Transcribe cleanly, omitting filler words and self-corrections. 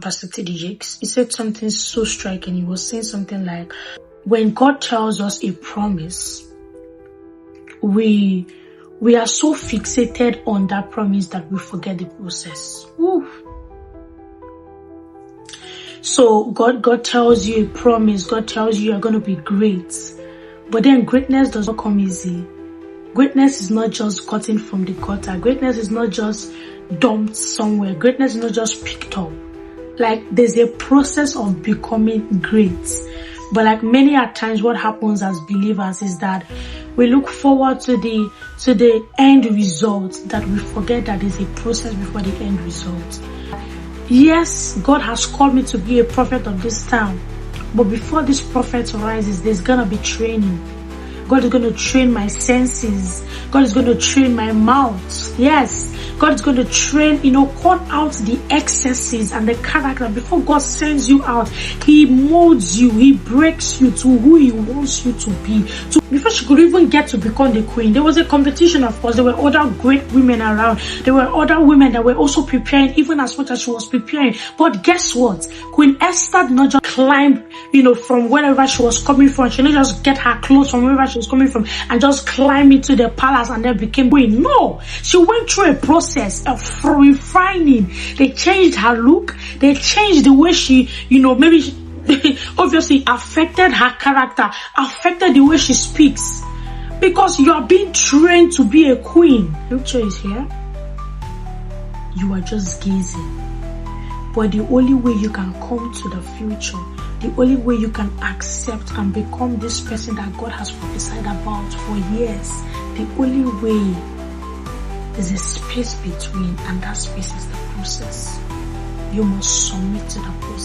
Pastor T.D. Jakes. He said something so striking. He was saying something like, when God tells us a promise, we are so fixated on that promise that we forget the process. Woo. So God tells you a promise. God tells you you're going to be great. But then greatness does not come easy. Greatness is not just gotten from the gutter. Greatness is not just dumped somewhere. Greatness is not just picked up. Like, there's a process of becoming great. But like many at times, what happens as believers is that we look forward to the end result, that we forget that there's a process before the end result. Yes, God has called me to be a prophet of this town, but before this prophet arises, there's gonna be training. God is going to train my senses. God is going to train my mouth. Yes. God is going to train, cut out the excesses and the character. Before God sends you out, He molds you. He breaks you to who He wants you to be. So before she could even get to become the queen, there was a competition, of course. There were other great women around. There were other women that were also preparing, even as much as she was preparing. But guess what? Queen Esther did not just climb, from wherever she was coming from. She didn't just get her clothes from wherever she was coming from and just climb into the palace and then became queen. No, she went through a process of refining. They changed her look. They changed the way she, maybe obviously affected her character, affected the way she speaks, because you are being trained to be a queen. Picture is here. You are just gazing. But the only way you can come to the future, the only way you can accept and become this person that God has prophesied about for years, the only way is a space between, and that space is the process. You must submit to the process.